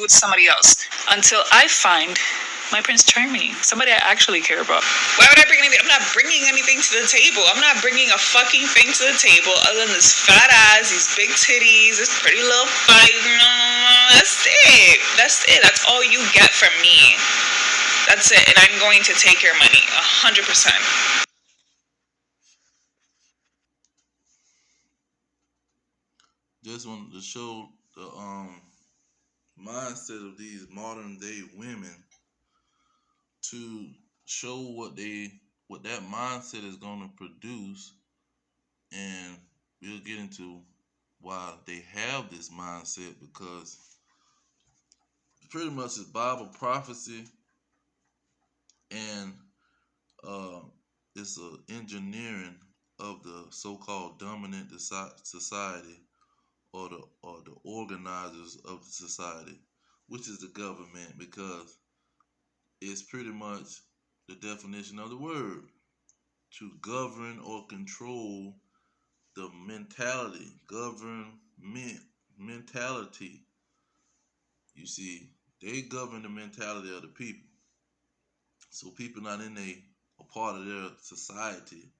with somebody else until I find my Prince Charming, somebody I actually care about. Why would I bring anything? I'm not bringing anything to the table. I'm not bringing a fucking thing to the table other than this fat ass, these big titties, this pretty little body. That's it. That's it. That's all you get from me. That's it. And I'm going to take your money 100%. Just wanted to show the mindset of these modern day women, to show what that mindset is going to produce, and we'll get into why they have this mindset, because pretty much it's Bible prophecy, and uh, it's a engineering of the so-called dominant society, or the organizers of the society, which is the government, because it's pretty much the definition of the word, to govern or control the mentality. You see, they govern the mentality of the people. So people not in a part of their society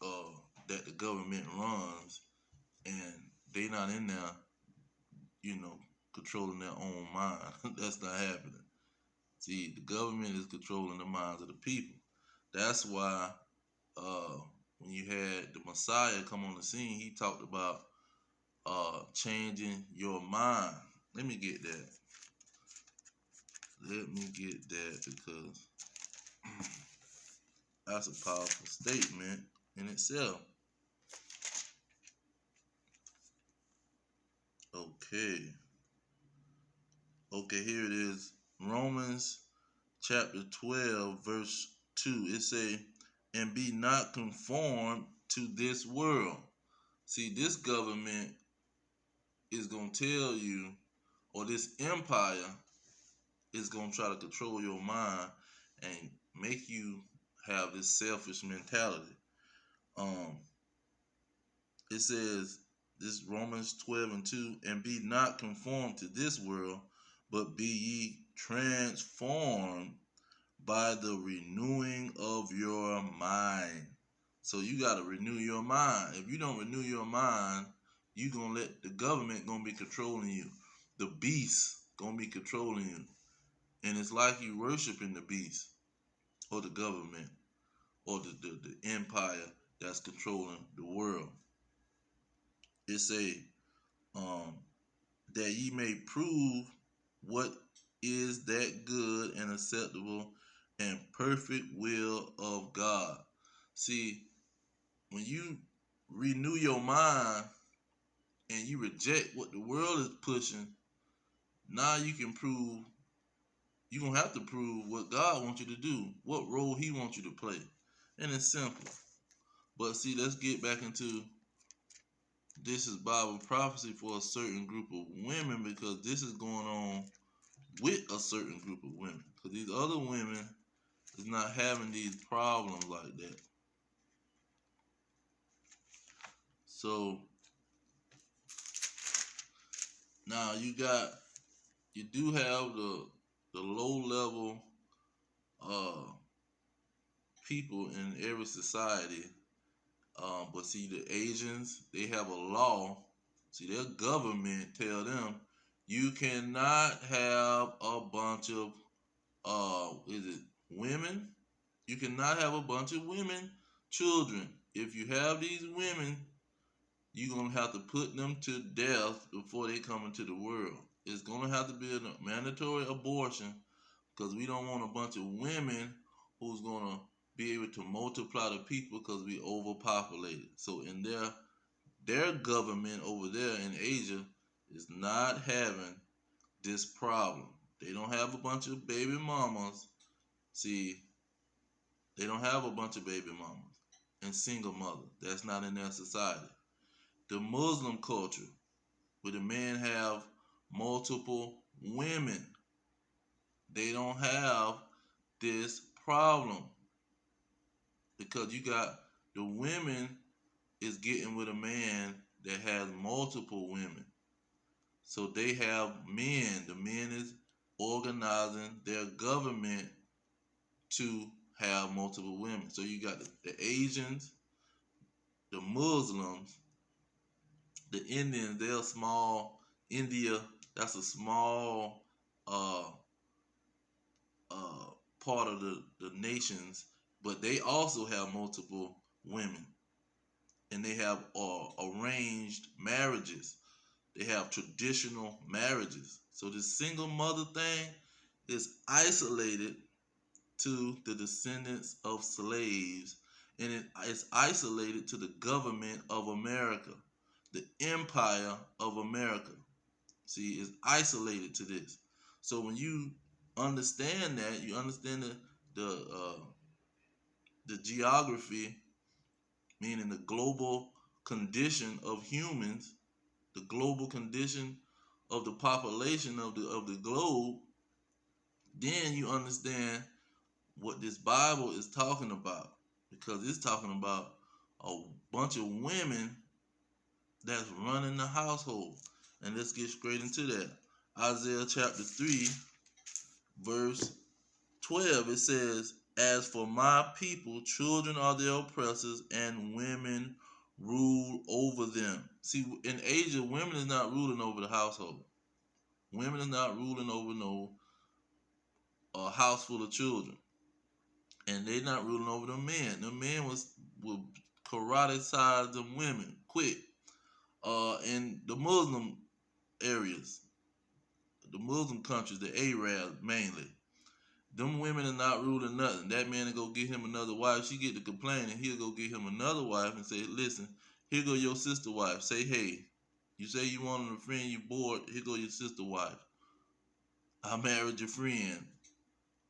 uh, that the government runs, and they not in there, controlling their own mind. That's not happening. See, the government is controlling the minds of the people. That's why uh, when you had the Messiah come on the scene, he talked about changing your mind. Let me get that. Because that's a powerful statement in itself. Okay. Okay, here it is. Romans chapter 12, verse 2. It say, and be not conformed to this world. See, this government is going to tell you, or this empire is going to try to control your mind and make you have this selfish mentality. It says, this Romans 12 and 2, and be not conformed to this world, but be ye transformed by the renewing of your mind. So you got to renew your mind. If you don't renew your mind, you're going to let the government going to be controlling you. The beast going to be controlling you. And it's like you worshiping the beast, or the government, or the empire that's controlling the world. It say, that ye may prove what is that good and acceptable and perfect will of God. See, when you renew your mind and you reject what the world is pushing, now you're going to have to prove what God wants you to do, what role he wants you to play. And it's simple. But see, let's get back into, this is Bible prophecy for a certain group of women, because this is going on with a certain group of women, because these other women is not having these problems like that. So now you do have the low level people in every society, but see, the Asians, they have a law. See, their government tell them you cannot have a bunch of women. You cannot have a bunch of women children. If you have these women, you're gonna have to put them to death before they come into the world. It's gonna have to be a mandatory abortion, because we don't want a bunch of women who's gonna be able to multiply the people, because we overpopulated. So in their government over there in Asia is not having this problem. They don't have a bunch of baby mamas. See, they don't have a bunch of baby mamas and single mothers. That's not in their society. The Muslim culture, where the men have multiple women, they don't have this problem, because you got the women is getting with a man that has multiple women. So they have men. The men is organizing their government to have multiple women. So you got the Asians, the Muslims, the Indians. They're small. India, that's a small uh, uh, part of the nations, but they also have multiple women, and they have arranged marriages. They have traditional marriages. So this single mother thing is isolated to the descendants of slaves, and it is isolated to the government of America, the empire of America. See, it's isolated to this. So when you understand that, you understand the geography, meaning the global condition of humans, the global condition of the population of the globe, then you understand what this Bible is talking about, because it's talking about a bunch of women that's running the household. And let's get straight into that. Isaiah chapter 3, verse 12, it says, "As for my people, children are their oppressors, and women rule over them." See, in Asia, women is not ruling over the household. Women is not ruling over no house full of children. And they not ruling over the men. The men will karate-size them women quick. In the Muslim areas, the Muslim countries, the Arabs mainly, them women are not ruling nothing. That man will go get him another wife. She get to complaining, he'll go get him another wife and say, "Listen, here go your sister wife. Say, hey, you say you want a friend, you bored. Here go your sister wife. I married your friend.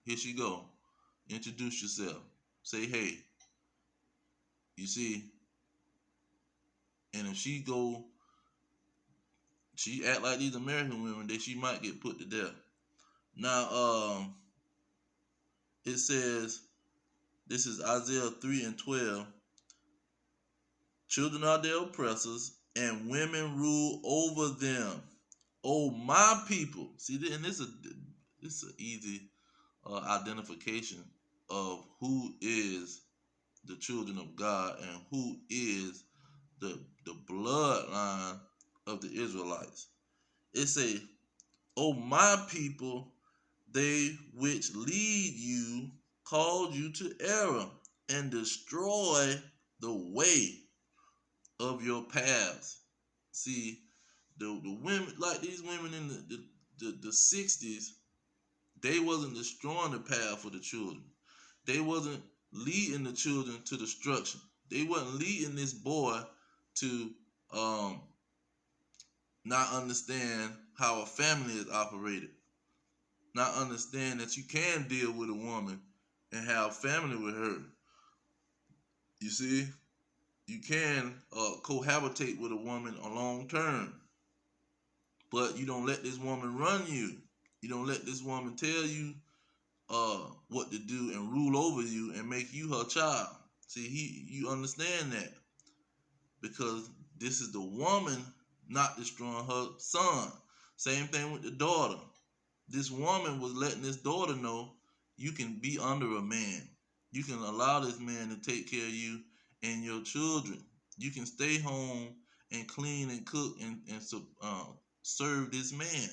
Here she go. Introduce yourself. Say, hey." You see, and if she act like these American women, then she might get put to death. Now, it says, this is Isaiah 3 and 12. "Children are their oppressors, and women rule over them. Oh, my people." See, and this is an easy identification of who is the children of God and who is the bloodline of the Israelites. It say, "Oh, my people, they which lead you called you to error and destroy the way of your paths." See, the women, like these women in the 60s, they wasn't destroying the path for the children. They wasn't leading the children to destruction. They wasn't leading this boy to not understand how a family is operated, not understand that you can deal with a woman and have family with her. You see, you can cohabitate with a woman a long term, but you don't let this woman run you. You don't let this woman tell you what to do and rule over you and make you her child. See, you understand that, because this is the woman not destroying her son. Same thing with the daughter. This woman was letting this daughter know, you can be under a man. You can allow this man to take care of you and your children. You can stay home and clean and cook and serve this man.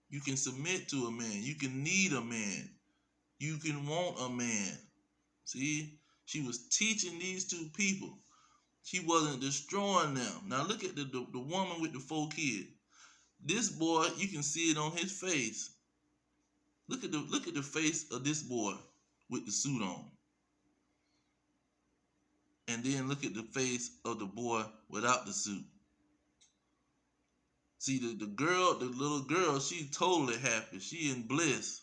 You can submit to a man. You can need a man. You can want a man. See, she was teaching these two people. She wasn't destroying them. Now look at the woman with the 4 kids. This boy, you can see it on his face. Look at the face of this boy with the suit on. And then look at the face of the boy without the suit. See, the little girl, she's totally happy. She in bliss.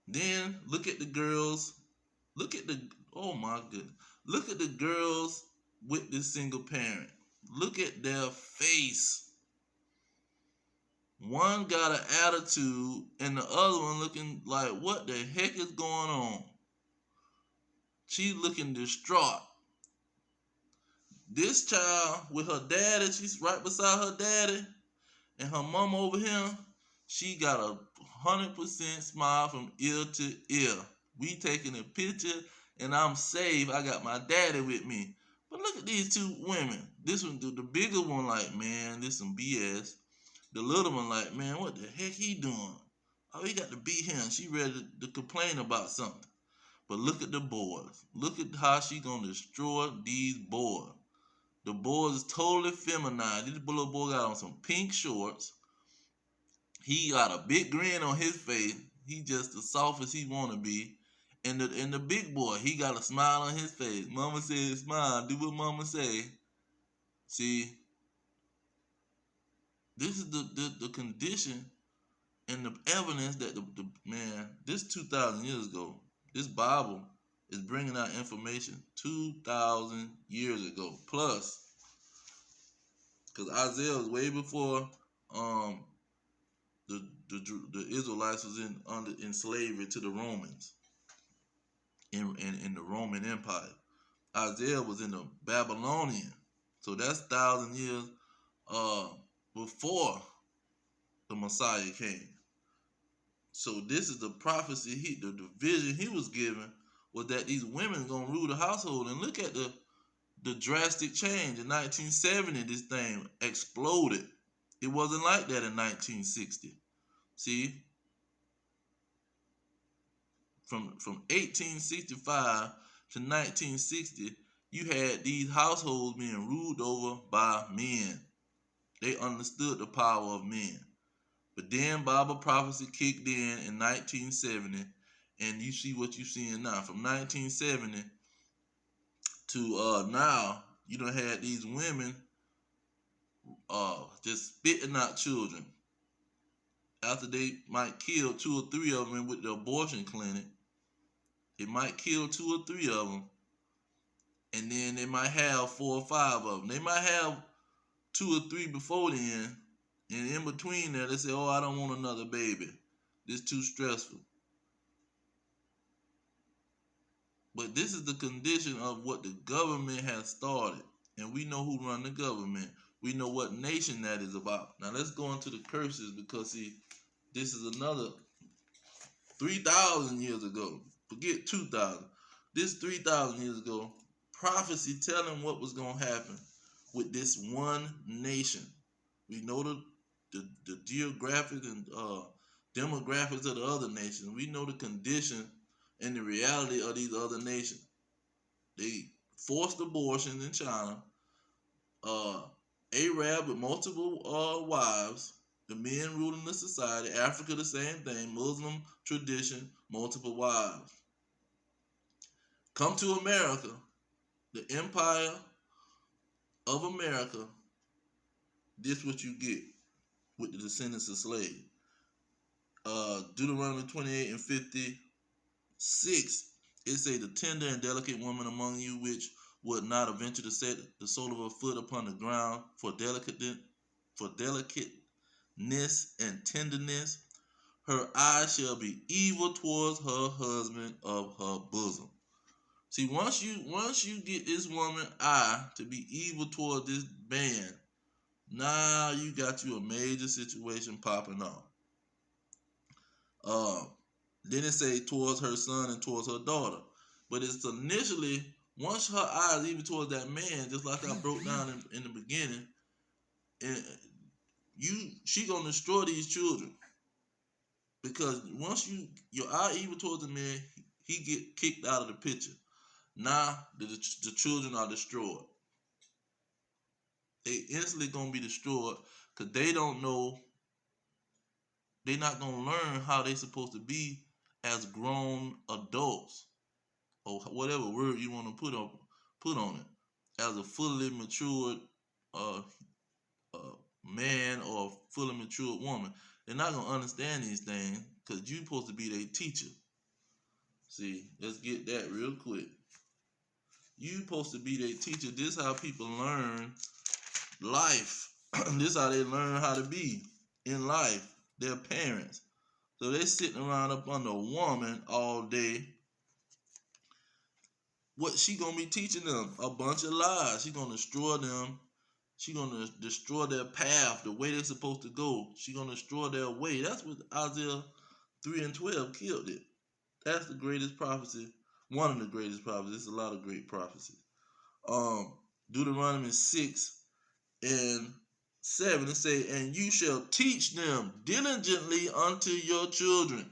Then look at the girls. Oh my goodness. Look at the girls with the single parent. Look at their face. One got an attitude and the other one looking like, what the heck is going on? She looking distraught. This child with her daddy, she's right beside her daddy, and her mama over here, she got a 100% smile from ear to ear. We taking a picture, and I'm safe. I got my daddy with me. But look at these two women. This one, the bigger one, like, man, this some BS. The little one, like, man, what the heck he doing? Oh, he got to beat him. She ready to complain about something. But look at the boys. Look at how she gonna destroy these boys. The boys is totally feminine. This little boy got on some pink shorts. He got a big grin on his face. He just as soft as he wanna be. And the big boy, he got a smile on his face. Mama said smile. Do what mama say. See, this is the condition and the evidence that the man, this 2,000 years ago, this Bible is bringing out information 2,000 years ago plus, because Isaiah was way before um the the Israelites was in slavery to the Romans in the Roman Empire. Isaiah was in the Babylonian, so that's 1,000 years uh before the Messiah came. So this is the prophecy, the vision he was given was that these women gonna rule the household. And look at the drastic change. In 1970, this thing exploded. It wasn't like that in 1960. See, from 1865 to 1960, you had these households being ruled over by men. They understood the power of men. But then Bible prophecy kicked in 1970, and you see what you're seeing now. From 1970 to now, you done had these women just spitting out children. After they might kill 2 or 3 of them with the abortion clinic, they might kill 2 or 3 of them, and then they might have 4 or 5 of them. They might have 2 or 3 before then, and in between there, they say, "Oh, I don't want another baby. This too stressful." But this is the condition of what the government has started. And we know who run the government. We know what nation that is about. Now let's go into the curses, because see, this is another 3,000 years ago. Forget 2,000. This 3,000 years ago, prophecy telling what was going to happen with this one nation. We know the geographic and demographics of the other nations. We know the condition and the reality of these other nations. They forced abortions in China. Arab with multiple wives. The men ruling the society. Africa, the same thing. Muslim tradition, multiple wives. Come to America, the empire of America. This what you get with the descendants of slaves. Deuteronomy 28 and 56. It say, "The tender and delicate woman among you, which would not venture to set the sole of her foot upon the ground for delicateness and tenderness, her eye shall be evil towards her husband of her bosom." See, once you get this woman eye to be evil toward this man, now you got you a major situation popping off. Then it say towards her son and towards her daughter. But it's initially, once her eyes even towards that man, just like I broke down in the beginning, and she gonna destroy these children. Because once your eye even towards the man, he get kicked out of the picture. Now the children are destroyed. They instantly gonna be destroyed because they don't know. They're not gonna learn how they supposed to be as grown adults, or whatever word you want to put on it, as a fully matured uh, man or a fully matured woman. They're not gonna understand these things because you're supposed to be their teacher. See, let's get that real quick. You supposed to be their teacher. This is how people learn life. This is how they learn how to be in life. Their parents. So they sitting around up under a woman all day, what she gonna be teaching them? A bunch of lies. She gonna destroy them. She gonna destroy their path, the way they're supposed to go. She gonna destroy their way. That's what Isaiah 3:12 killed it. That's the greatest prophecy. One of the greatest prophecies. There's a lot of great prophecies. Deuteronomy 6:7, it say, and you shall teach them diligently unto your children.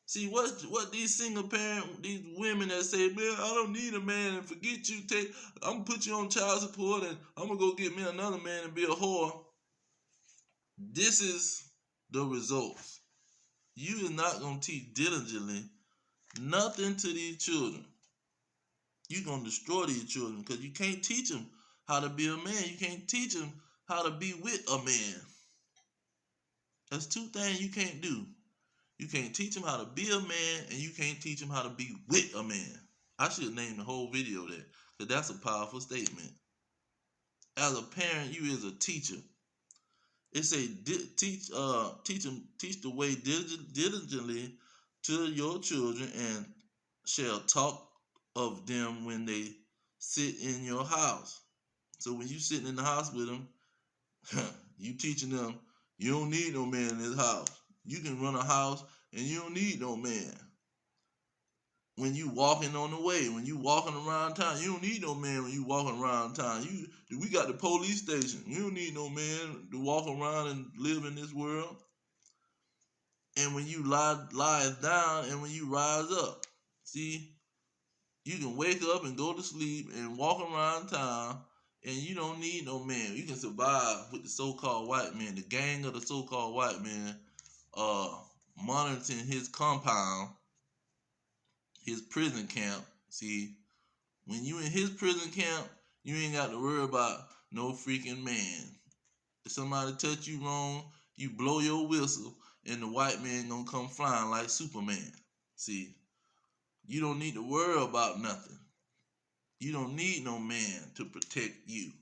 See what these single parent, these women that say, man, I don't need a man and forget you, I'm gonna put you on child support and I'm gonna go get me another man and be a whore. This is the results. You is not gonna teach diligently nothing to these children. You're gonna destroy these children because you can't teach them how to be a man. You can't teach them how to be with a man. That's two things you can't do. You can't teach them how to be a man, and you can't teach them how to be with a man. I should name the whole video that, because that's a powerful statement. As a parent, you is a teacher. It say teach the way diligently to your children, and shall talk of them when they sit in your house. So when you sitting in the house with them, you teaching them you don't need no man in this house. You can run a house and you don't need no man. When you walking on the way, when you walking around town, you don't need no man when you walking around town. We got the police station. You don't need no man to walk around and live in this world. And when you lie down and when you rise up, see, you can wake up and go to sleep and walk around town, and you don't need no man. You can survive with the so-called white man, the gang of the so-called white man, monitoring his compound, his prison camp. See, when you in his prison camp, you ain't got to worry about no freaking man. If somebody touch you wrong, you blow your whistle, and the white man gonna come flying like Superman. See, you don't need to worry about nothing. You don't need no man to protect you,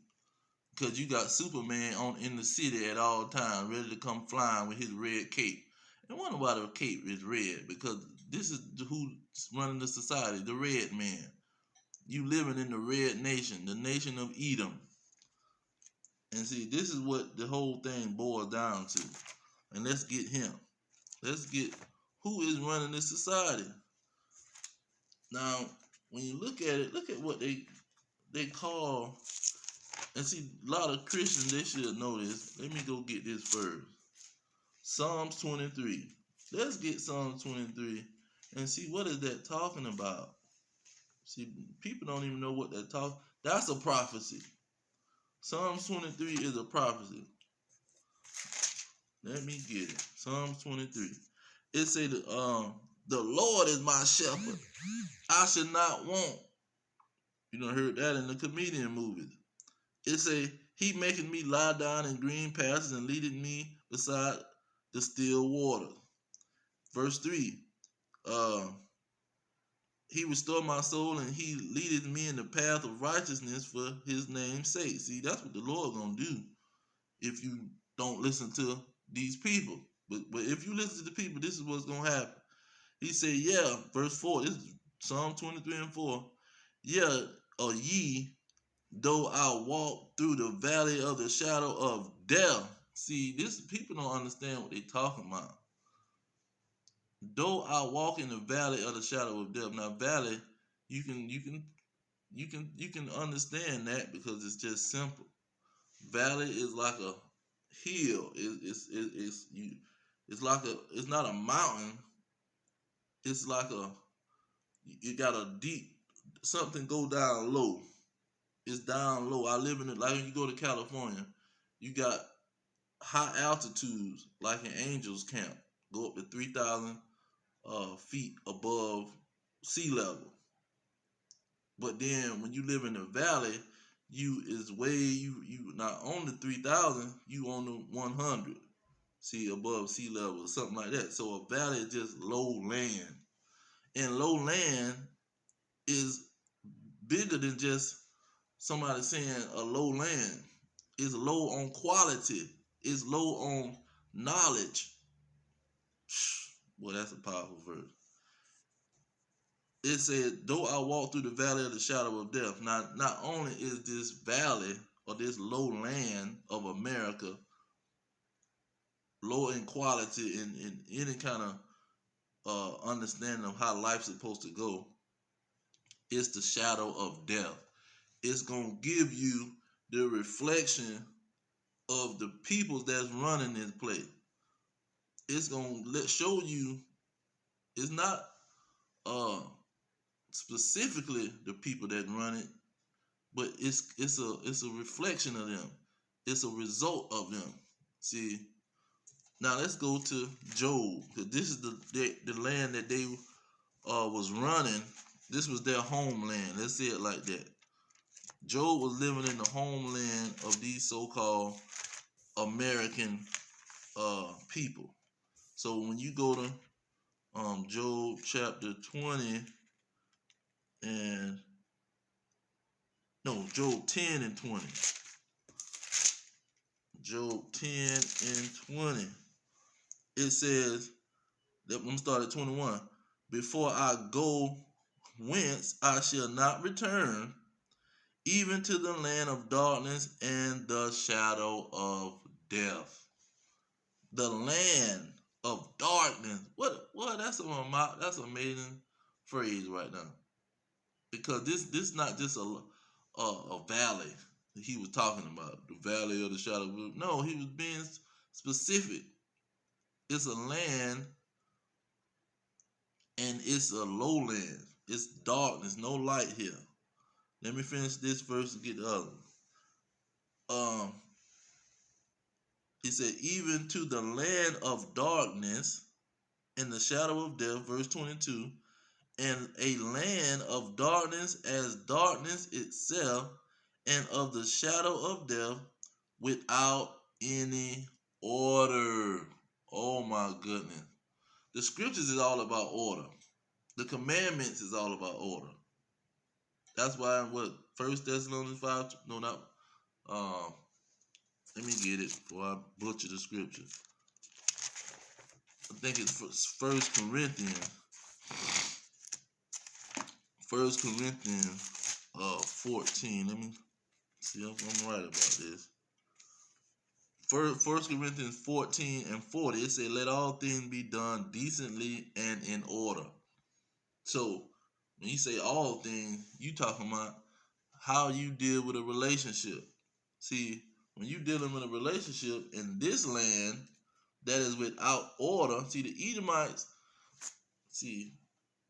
because you got Superman in the city at all times, ready to come flying with his red cape. And wonder why the cape is red, because this is who's running the society, the red man. You living in the red nation, the nation of Edom. And see, this is what the whole thing boils down to. And let's get him. Let's get who is running this society. Now, when you look at it, look at what they call, and see, a lot of Christians, they should know this. Let me go get this first. Psalms 23. Let's get Psalms 23 and see what is that talking about. See, people don't even know what they're talking. That's a prophecy. Psalms 23 is a prophecy. Let me get it. Psalms 23. It say the Lord is my shepherd. I should not want. You done heard that in the comedian movies. It say, he making me lie down in green pastures and leading me beside the still water. Verse 3. He restored my soul and he leadeth me in the path of righteousness for his name's sake. See, that's what the Lord gonna do if you don't listen to these people. But if you listen to the people, this is what's gonna happen. He said, yeah, verse 4, this is Psalm 23:4. Yeah, or ye, though I walk through the valley of the shadow of death. See, this people don't understand what they're talking about. Though I walk in the valley of the shadow of death. Now, valley, you can understand that because it's just simple. Valley is like a hill. It's not a mountain. It's like you got a deep something go down low. It's down low. I live in it like when you go to California, you got high altitudes like in Angels Camp, go up to 3,000 feet above sea level. But then when you live in the valley, you not on the 3,000, you on the 100. See, above sea level or something like that. So a valley is just low land. And low land is bigger than just somebody saying a low land. It's low on quality. It's low on knowledge. Well, that's a powerful verse. it said, though I walk through the valley of the shadow of death. Now, not only is this valley or this low land of America low in quality in any kind of understanding of how life's supposed to go, it's the shadow of death. It's going to give you the reflection of the people that's running this place. It's going to show you it's not specifically the people that run it, but it's a reflection of them. It's a result of them. See, now let's go to Job, because this is the land that they was running. This was their homeland. Let's say it like that. Job was living in the homeland of these so-called American people. So when you go to Job chapter 20 and no, Job 10 and 20. Job 10 and 20. It says, I'm going to start at 21. Before I go whence I shall not return, even to the land of darkness and the shadow of death. The land of darkness. What? That's an amazing phrase right now. Because this not just a valley that he was talking about, the valley of the shadow of death. No, he was being specific. It's a land and it's a lowland. It's darkness, no light here. Let me finish this verse and get the other one. He said, even to the land of darkness and the shadow of death, verse 22, and a land of darkness as darkness itself, and of the shadow of death without any order. Oh my goodness. The scriptures is all about order. The commandments is all about order. That's why what 1 Thessalonians 5, no, not let me get it before I butcher the scripture. I think it's 1 Corinthians. 1 Corinthians 14. Let me see if I'm right about this. 1 Corinthians 14 and 40, it says, let all things be done decently and in order. So when you say all things, you talking about how you deal with a relationship. See, when you dealing with a relationship in this land that is without order, see the Edomites, see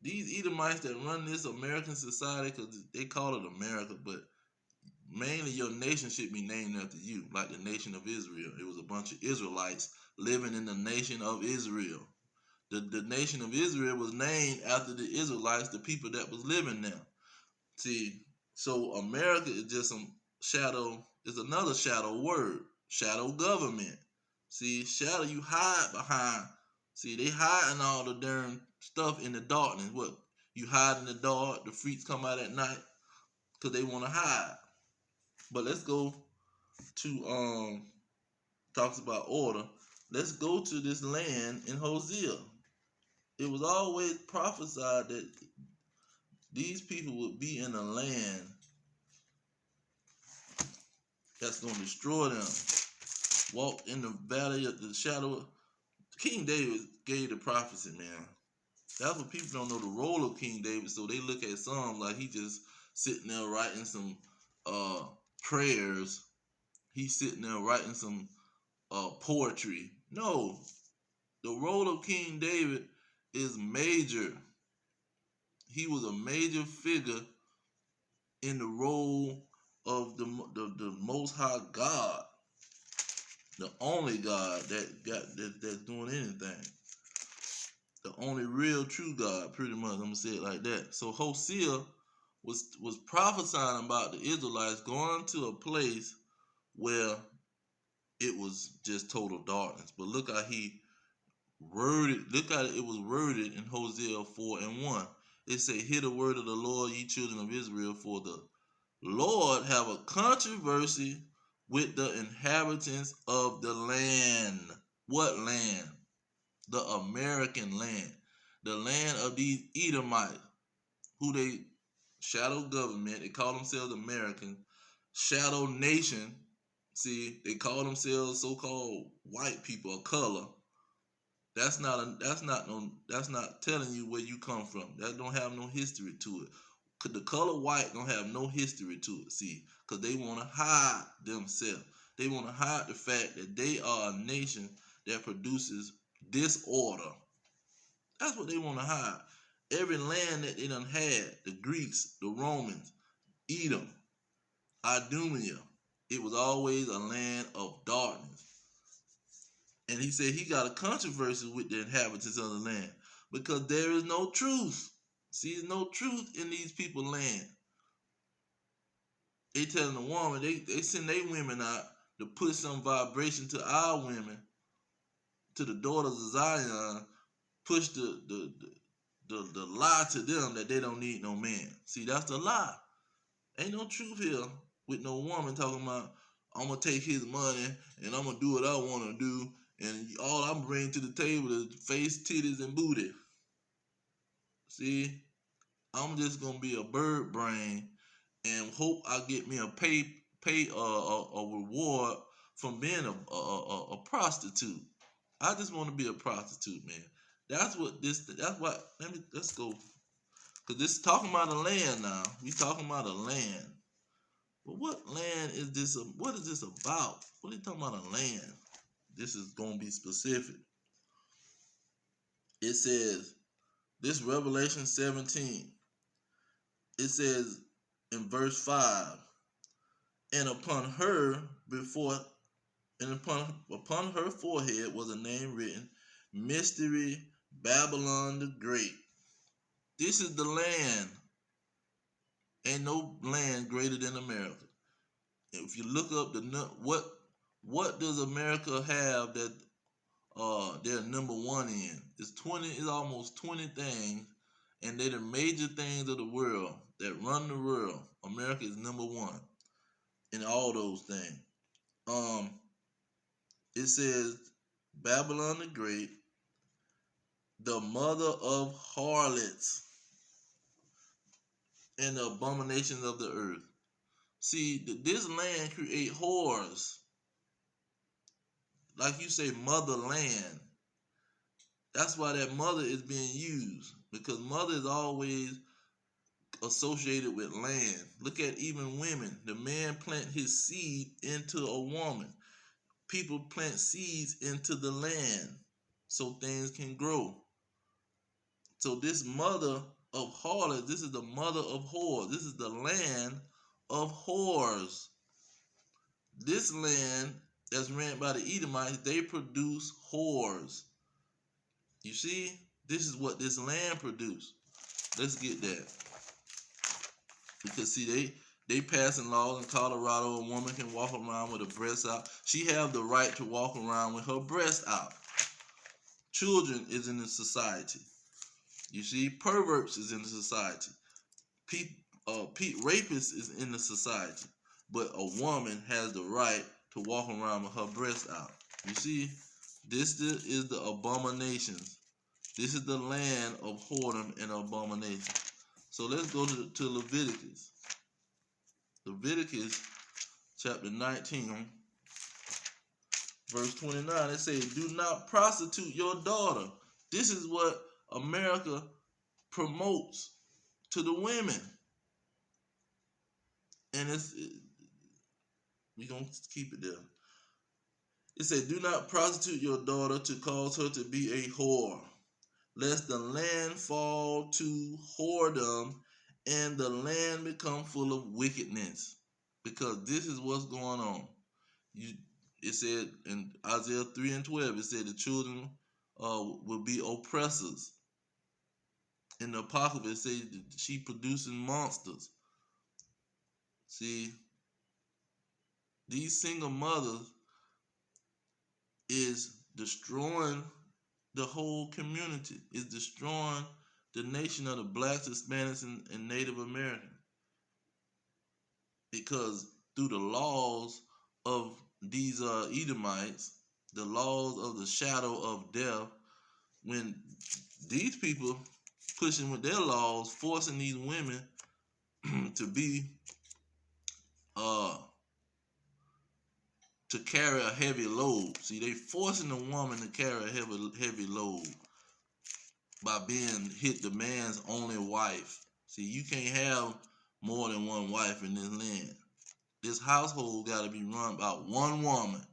these Edomites that run this American society, because they call it America, but mainly your nation should be named after you, like the nation of Israel. It was a bunch of Israelites living in the nation of Israel. The nation of Israel was named after the Israelites, the people that was living there. See, so America is just some shadow, is another shadow word, shadow government. See, shadow you hide behind. See, they hiding all the darn stuff in the darkness. What? You hide in the dark, the freaks come out at night because they want to hide. But let's go to talks about order. Let's go to this land in Hosea. It was always prophesied that these people would be in a land that's going to destroy them. Walk in the valley of the shadow. King David gave the prophecy, man. That's what people don't know, the role of King David. So they look at Psalms like he just sitting there writing some prayers. He's sitting there writing some poetry. No, the role of King David is major. He was a major figure in the role of the Most High God, the only God that's doing anything, the only real true God. Pretty much, I'm gonna say it like that. So Hosea was prophesying about the Israelites going to a place where it was just total darkness. But look how he worded. Look how it was worded in Hosea 4 and 1. It say, "Hear the word of the Lord, ye children of Israel, for the Lord have a controversy with the inhabitants of the land." What land? The American land. The land of these Edomites. who they shadow government. They call themselves American shadow nation. See, they call themselves so-called white people of color. That's not telling you where you come from. That don't have no history to it. The color white don't have no history to it. See, because they want to hide themselves. They want to hide the fact that they are a nation that produces disorder. That's what they want to hide. Every land that they done had, the Greeks, the Romans, Edom, Idumea, it was always a land of darkness. And he said he got a controversy with the inhabitants of the land because there is no truth. See, there's no truth in these people's land. They telling the woman, they send their women out to put some vibration to our women, to the daughters of Zion, push the lie to them that they don't need no man. See, that's the lie. Ain't no truth here with no woman talking about, I'm going to take his money and I'm going to do what I want to do. And all I'm bringing to the table is face, titties, and booty. See, I'm just going to be a bird brain and hope I get me a reward from being a prostitute. I just want to be a prostitute, man. That's what. Let's go. Because this is talking about a land now. We talking about a land. But what land is this? What is this about? What are you talking about a land? This is going to be specific. It says, this Revelation 17. It says in verse 5, and upon her forehead was a name written, Mystery Babylon the Great. This is the land. Ain't no land greater than America. If you look up what does America have that they're number one in? It's almost 20 things, and they're the major things of the world that run the world. America is number one in all those things. It says Babylon the Great, the mother of harlots and the abominations of the earth. See, this land create whores. Like you say, motherland. That's why that mother is being used, because mother is always associated with land. Look at even women. The man plant his seed into a woman. People plant seeds into the land so things can grow. So this mother of harlots, this is the mother of whores. This is the land of whores. This land that's ran by the Edomites, they produce whores. You see, this is what this land produced. Let's get that. Because see, they passing laws in Colorado. A woman can walk around with her breasts out. She have the right to walk around with her breasts out. Children is in the society. You see, perverts is in the society. Rapists is in the society. But a woman has the right to walk around with her breasts out. You see, this is the abominations. This is the land of whoredom and abomination. So let's go to Leviticus. Leviticus chapter 19, verse 29. It says, do not prostitute your daughter. This is what America promotes to the women. And we're going to keep it there. It said, do not prostitute your daughter to cause her to be a whore, lest the land fall to whoredom and the land become full of wickedness. Because this is what's going on. It said in Isaiah 3 and 12, it said the children will be oppressors. In the Apocalypse, it says she producing monsters. See, these single mothers is destroying the whole community. Is destroying the nation of the blacks, Hispanics, and Native Americans. Because through the laws of these Edomites, the laws of the shadow of death, when these people pushing with their laws, forcing these women to be to carry a heavy load. See, they forcing a woman to carry a heavy load by being the man's only wife. See, you can't have more than one wife in this land. This household got to be run by one woman.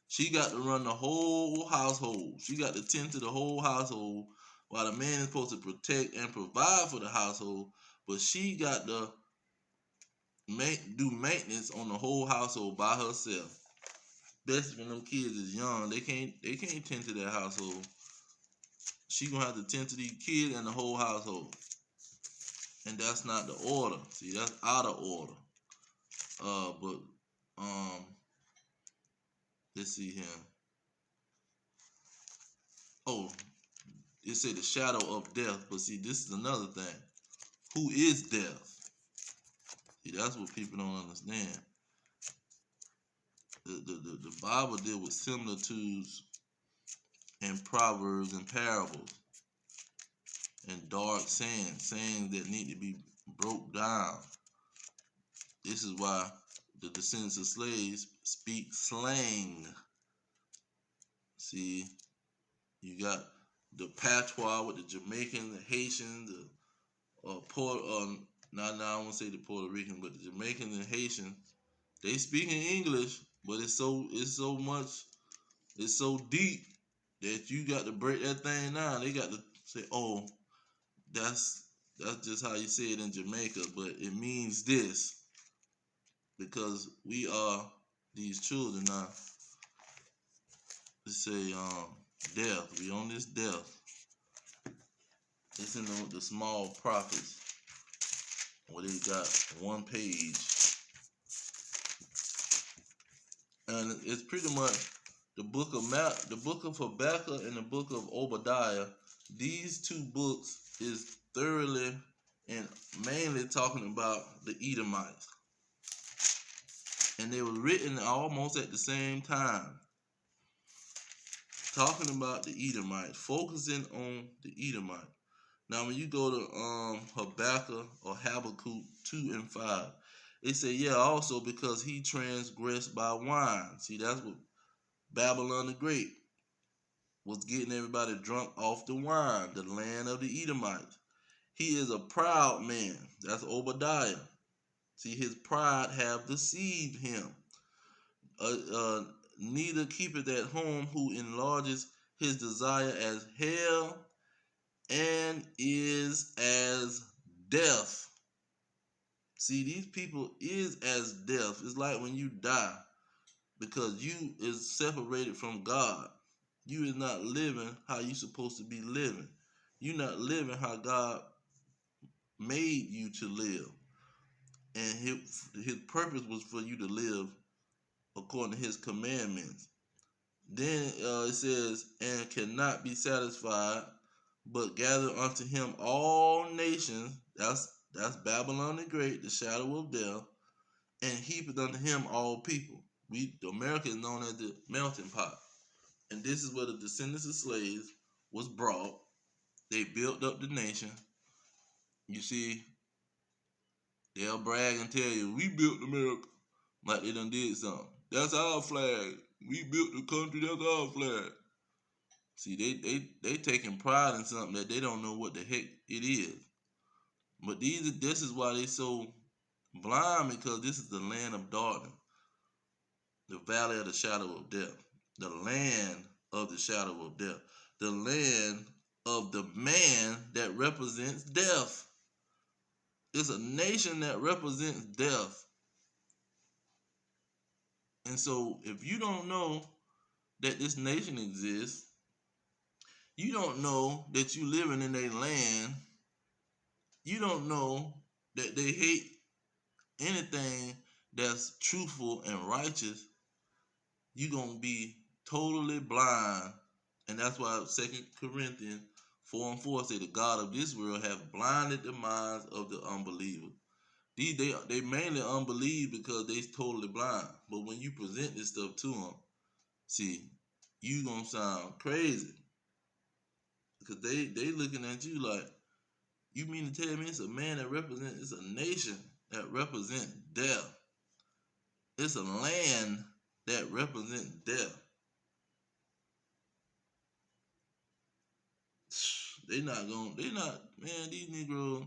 She got to run the whole household. She got to tend to the whole household while the man is supposed to protect and provide for the household. But she got to do maintenance on the whole household by herself. Especially when them kids is young, they can't tend to their household. She gonna have to tend to these kids and the whole household, and that's not the order. See, that's out of order. But let's see here. Oh, it said the shadow of death, but see, this is another thing. Who is death? See, that's what people don't understand. The Bible deal with similitudes and proverbs and parables and dark sayings that need to be broke down. This is why the descendants of slaves speak slang. See, you got the patois with the Jamaican, the Haitian, the I won't say the Puerto Rican, but the Jamaican and Haitian, they speak in English, but it's so deep that you got to break that thing down. They got to say, oh, that's just how you say it in Jamaica, but it means this because we are these children now. Let's say death. We on this death. It's in the small prophets where they got one page, and it's pretty much the book of Habakkuk and the book of Obadiah. These two books is thoroughly and mainly talking about the Edomites, and they were written almost at the same time, talking about the Edomites, focusing on the Edomites. Now, when you go to Habakkuk or Habakkuk 2 and 5, it say, yeah, also because he transgressed by wine. See, that's what Babylon the Great was getting everybody drunk off the wine, the land of the Edomites. He is a proud man. That's Obadiah. See, his pride have deceived him. Neither keepeth at home who enlarges his desire as hell and is as death. See, these people is as death. It's like when you die, because you is separated from God. You is not living how you supposed to be living. You not living how God made you to live. And his purpose was for you to live according to his commandments. Then it says, and cannot be satisfied, but gather unto him all nations. That's Babylon the Great, the shadow of death, and heapeth unto him all people. America is known as the melting pot. And this is where the descendants of slaves was brought. They built up the nation. You see, they'll brag and tell you, we built America, like they done did something. That's our flag. We built the country, that's our flag. See, they taking pride in something that they don't know what the heck it is. But this is why they so blind, because this is the land of darkness, the valley of the shadow of death, the land of the shadow of death, the land of the man that represents death. It's a nation that represents death. And so if you don't know that this nation exists, you don't know that you living in a land, you don't know that they hate anything that's truthful and righteous, you're going to be totally blind. And that's why 2 Corinthians 4 and 4 say the God of this world have blinded the minds of the unbelievers. They mainly unbelieve because they totally blind. But when you present this stuff to them, see, you going to sound crazy. Because they looking at you like, You mean to tell me it's a man that represents, it's a nation that represents death. It's a land that represents death. Man, these Negroes,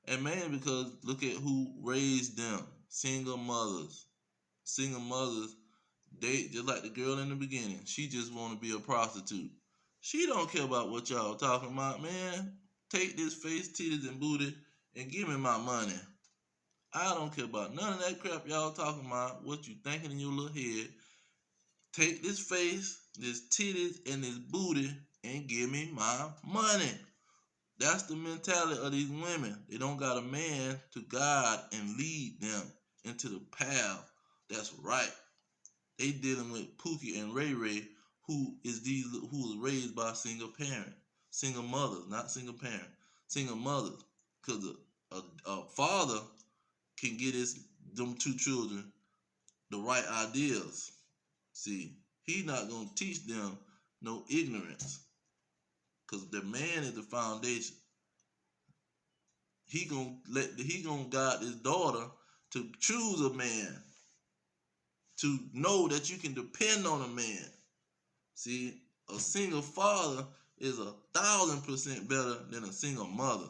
and man, because look at who raised them. Single mothers. Single mothers, they, just like the girl in the beginning, she just want to be a prostitute. She don't care about what y'all talking about, man. Take this face, titties, and booty and give me my money. I don't care about none of that crap y'all talking about, what you thinking in your little head. Take this face, this titties, and this booty and give me my money. That's the mentality of these women. They don't got a man to guide and lead them into the path that's right. They dealing with Pookie and Ray Ray, who was raised by a single parent, single mothers, not single parent, single mothers. Because a father can get them two children the right ideas. See, he not gonna teach them no ignorance, because the man is the foundation. He gonna guide his daughter to choose a man, to know that you can depend on a man. See, a single father is 1,000% better than a single mother.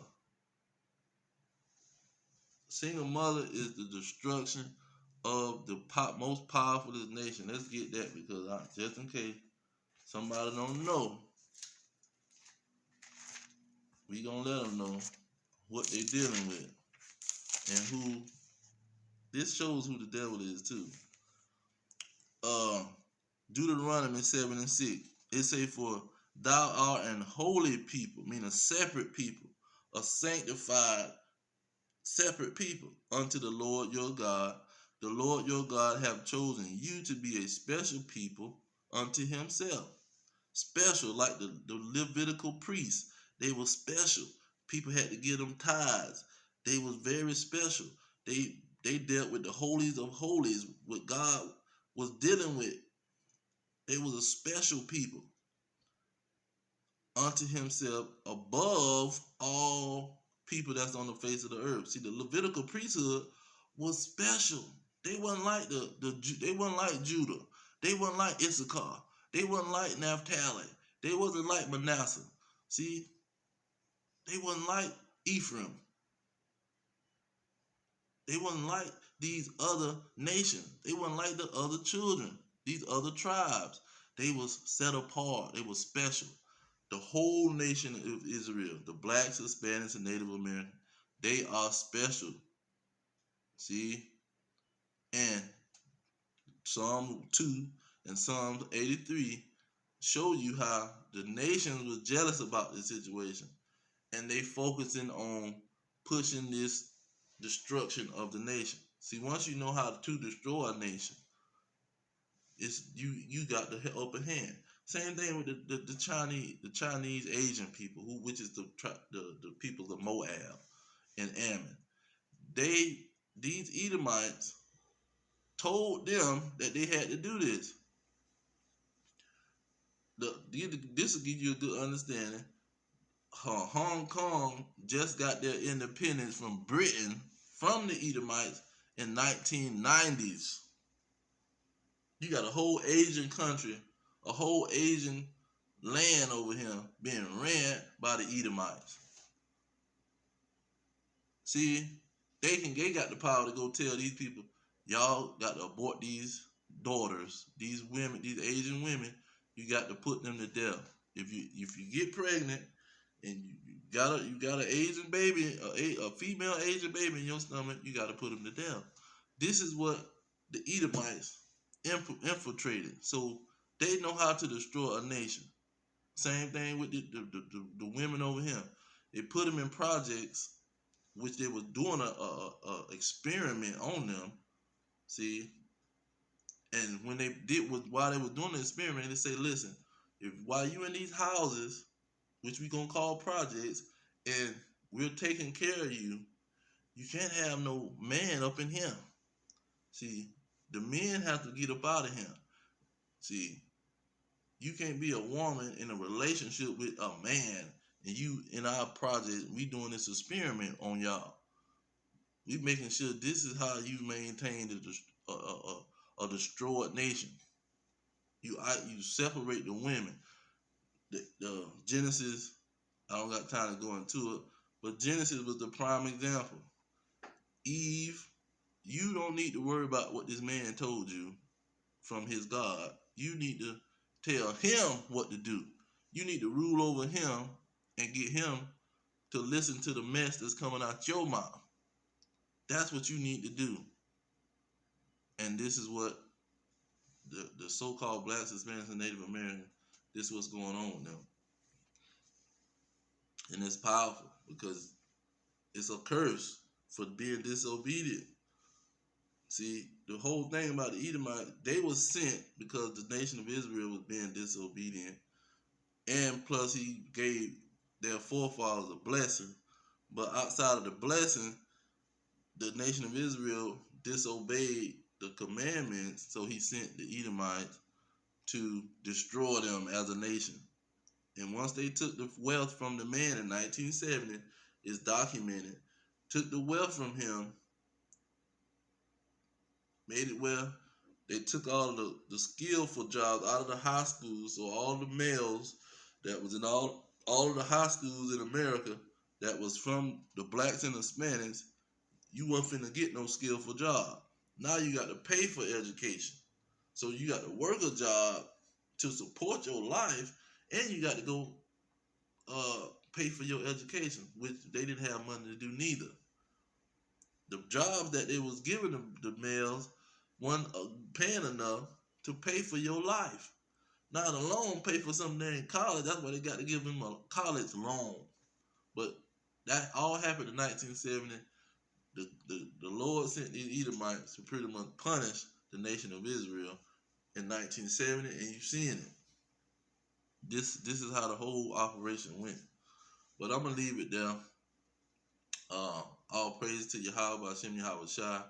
Single mother is the destruction of the most powerful nation. Let's get that, because just in case somebody don't know, we gonna let them know what they dealing with, and who. This shows who the devil is too. Deuteronomy 7:6. It say, "For thou art an holy people," meaning a separate people, a sanctified, separate people unto the Lord your God. The Lord your God have chosen you to be a special people unto himself. Special, like the Levitical priests. They were special. People had to give them tithes. They was very special. They dealt with the holies of holies, what God was dealing with. They was a special people unto himself, above all people that's on the face of the earth. See, the Levitical priesthood was special. They wasn't like they wasn't like Judah. They wasn't like Issachar. They wasn't like Naphtali. They wasn't like Manasseh. See, they wasn't like Ephraim. They wasn't like these other nations. They wasn't like the other children, these other tribes. They was set apart. They was special. The whole nation of Israel, the blacks, Hispanics, and Native Americans, they are special. See? And Psalm 2 and Psalm 83 show you how the nations was jealous about this situation. And they focusing on pushing this destruction of the nation. See, once you know how to destroy a nation, it's you got the upper hand. Same thing with the Chinese Asian people, which is the people of Moab and Ammon. These Edomites told them that they had to do this. This will give you a good understanding. Hong Kong just got their independence from Britain, from the Edomites, in 1990s. You got a whole Asian country, a whole Asian land over here being ran by the Edomites. See, they got the power to go tell these people, y'all got to abort these daughters, these women, these Asian women. You got to put them to death. If you get pregnant and you got an Asian baby, a female Asian baby in your stomach, you got to put them to death. This is what the Edomites infiltrated. So they know how to destroy a nation. Same thing with the women over here. They put them in projects, which they was doing a experiment on them. See, and when while they was doing the experiment, they say, listen, if while you in these houses, which we gonna call projects, and we're taking care of you, you can't have no man up in here. See, the men have to get up out of here. See, you can't be a woman in a relationship with a man And you in our project, we doing this experiment on y'all. We making sure this is how you maintain a destroyed nation. You separate the women. The Genesis, I don't got time to go into it, but Genesis was the prime example. Eve, you don't need to worry about what this man told you from his God. You need to tell him what to do. You need to rule over him and get him to listen to the mess that's coming out your mouth. That's what you need to do. And this is what the so-called blacks, Hispanics, and Native Americans, this is what's going on with them. And it's powerful because it's a curse for being disobedient. See, the whole thing about the Edomites, they were sent because the nation of Israel was being disobedient. And plus he gave their forefathers a blessing. But outside of the blessing, the nation of Israel disobeyed the commandments, so he sent the Edomites to destroy them as a nation. And once they took the wealth from the man in 1970, it's documented, took the wealth from him, made it where they took all of the skillful jobs out of the high schools, so all the males that was in all of the high schools in America that was from the blacks and Hispanics, you wasn't finna get no skillful job. Now you got to pay for education. So you got to work a job to support your life, and you got to go pay for your education, which they didn't have money to do neither. The jobs that they was giving the males weren't paying enough to pay for your life. Not alone pay for something there in college. That's why they got to give them a college loan. But that all happened in 1970. The Lord sent these Edomites to pretty much punish the nation of Israel in 1970, and you've seen it. This is how the whole operation went. But I'm gonna leave it there. All praise to Yahweh Hashem Yahweh Shai.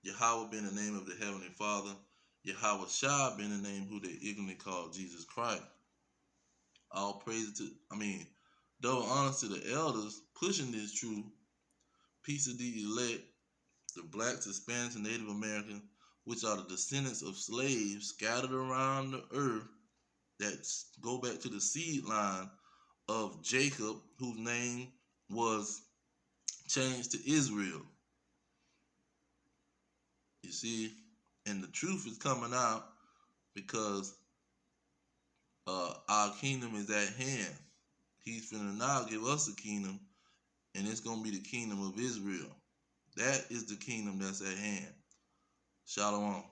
Yahweh being the name of the Heavenly Father. Yahweh Shai being the name who they ignorantly call Jesus Christ. All praise to, double honors to the elders pushing this truth. Peace of the elect, the blacks, Hispanics, and Native Americans, which are the descendants of slaves scattered around the earth that go back to the seed line of Jacob, whose name was changed to Israel. You see, and the truth is coming out because our kingdom is at hand. He's finna now give us a kingdom, and it's gonna be the kingdom of Israel. That is the kingdom that's at hand. Shalom.